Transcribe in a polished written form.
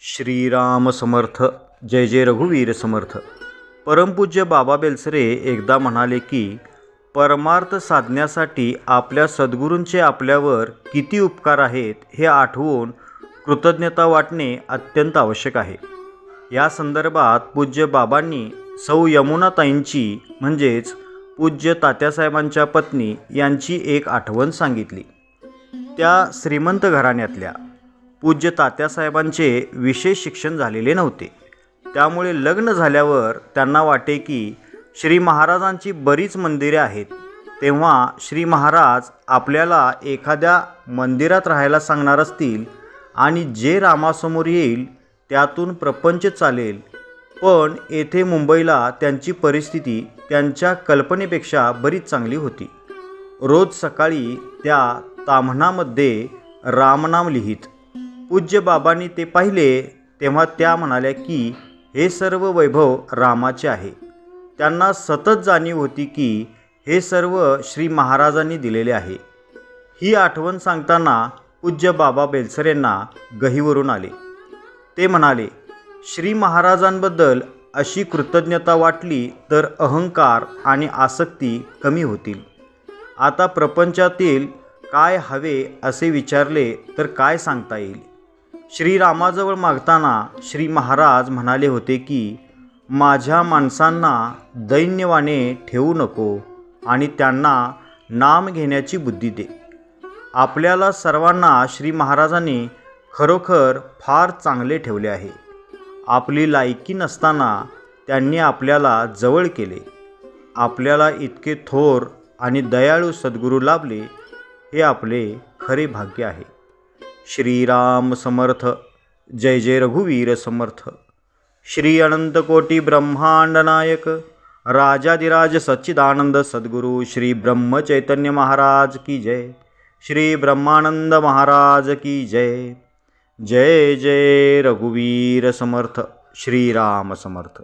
श्रीराम समर्थ. जय जय रघुवीर समर्थ. परमपूज्य बाबा बेलसरे एकदा म्हणाले की परमार्थ साधण्यासाठी आपल्या सद्गुरूंचे आपल्यावर किती उपकार आहेत हे आठवून कृतज्ञता वाटणे अत्यंत आवश्यक आहे. या संदर्भात पूज्य बाबांनी सौ यमुनाताईंची म्हणजेच पूज्य तात्यासाहेबांच्या पत्नी यांची एक आठवण सांगितली. त्या श्रीमंत घराण्यातल्या. पूज्य तात्यासाहेबांचे विशेष शिक्षण झालेले नव्हते. त्यामुळे लग्न झाल्यावर त्यांना वाटे की श्री महाराजांची बरीच मंदिरे आहेत, तेव्हा श्री महाराज आपल्याला एखाद्या मंदिरात राहायला सांगणार असतील आणि जे रामासमोर येईल त्यातून प्रपंच चालेल. पण येथे मुंबईला त्यांची परिस्थिती त्यांच्या कल्पनेपेक्षा बरीच चांगली होती. रोज सकाळी त्या ताम्हणामध्ये रामनाम लिहित. पूज्य बाबांनी ते पाहिले तेव्हा त्या म्हणाल्या की हे सर्व वैभव रामाचे आहे. त्यांना सतत जाणीव होती की हे सर्व श्री महाराजांनी दिलेले आहे. ही आठवण सांगताना पूज्य बाबा बेलसरेंना गहिवरून आले. ते म्हणाले, श्री महाराजांबद्दल अशी कृतज्ञता वाटली तर अहंकार आणि आसक्ती कमी होतील. आता प्रपंचातील काय हवे असे विचारले तर काय सांगता येईल. श्रीरामाजवळ मागताना श्री महाराज म्हणाले होते की माझ्या माणसांना दैन्यवाने ठेवू नको आणि त्यांना नाम घेण्याची बुद्धी दे. आपल्याला सर्वांना श्री महाराजांनी खरोखर फार चांगले ठेवले आहे. आपली लायकी नसताना त्यांनी आपल्याला जवळ केले. आपल्याला इतके थोर आणि दयाळू सद्गुरू लाभले हे आपले खरे भाग्य आहे. श्रीराम समर्थ. जय जय रघुवीर समर्थ. श्री अनंत कोटी ब्रह्मांड नायक राजाधिराज सच्चिदानंद सद्गुरु श्री ब्रह्म चैतन्य महाराज की जय. श्री ब्रह्मानंद महाराज की जय. जय जय रघुवीर समर्थ. श्रीराम समर्थ.